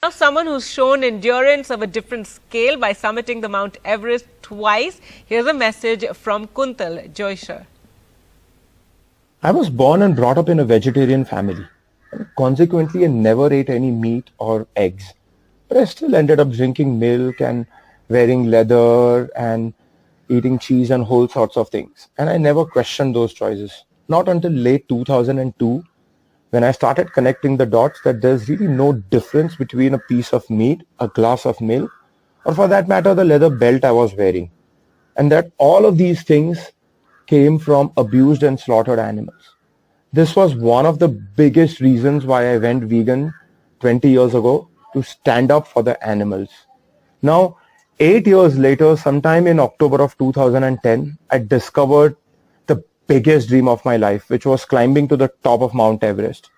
Now, someone who's shown endurance of a different scale by summiting the Mount Everest twice. Here's a message from Kuntal Joisher. I was born and brought up in a vegetarian family. Consequently, I never ate any meat or eggs. But I still ended up drinking milk and wearing leather and eating cheese and whole sorts of things. And I never questioned those choices. Not until late 2002, when I started connecting the dots that there's really no difference between a piece of meat, a glass of milk, or for that matter, the leather belt I was wearing. And that all of these things came from abused and slaughtered animals. This was one of the biggest reasons why I went vegan 20 years ago, to stand up for the animals. Now, 8 years later, sometime in October of 2010, I discovered the biggest dream of my life, which was climbing to the top of Mount Everest.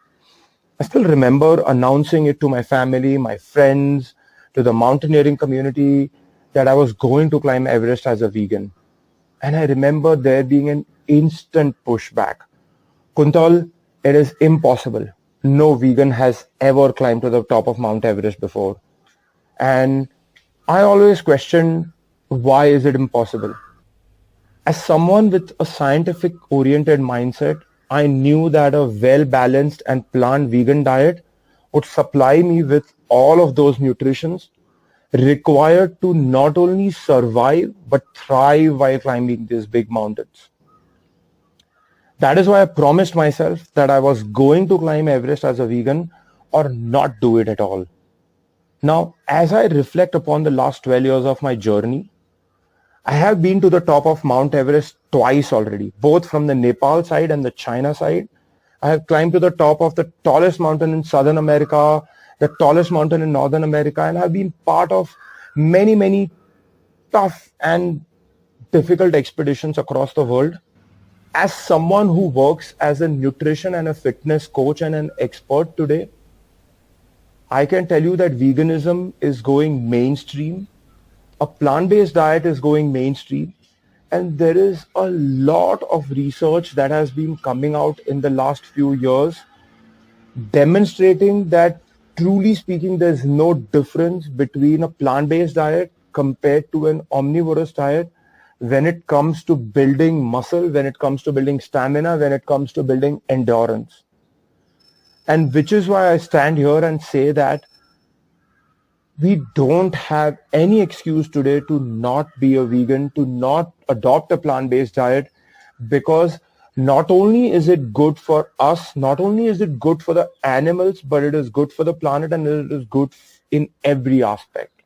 I still remember announcing it to my family, my friends, to the mountaineering community that I was going to climb Everest as a vegan. And I remember there being an instant pushback. Kuntal, it is impossible. No vegan has ever climbed to the top of Mount Everest before. And I always questioned, why is it impossible? As someone with a scientific oriented mindset, I knew that a well-balanced and plant vegan diet would supply me with all of those nutritions required to not only survive but thrive while climbing these big mountains. That is why I promised myself that I was going to climb Everest as a vegan or not do it at all. Now, as I reflect upon the last 12 years of my journey, I have been to the top of Mount Everest twice already, both from the Nepal side and the China side. I have climbed to the top of the tallest mountain in Southern America, the tallest mountain in Northern America, and I've been part of many, many tough and difficult expeditions across the world. As someone who works as a nutrition and a fitness coach and an expert today, I can tell you that veganism is going mainstream. A plant-based diet is going mainstream. And there is a lot of research that has been coming out in the last few years demonstrating that, truly speaking, there's no difference between a plant-based diet compared to an omnivorous diet when it comes to building muscle, when it comes to building stamina, when it comes to building endurance. And which is why I stand here and say that we don't have any excuse today to not be a vegan, to not adopt a plant-based diet, because not only is it good for us, not only is it good for the animals, but it is good for the planet and it is good in every aspect.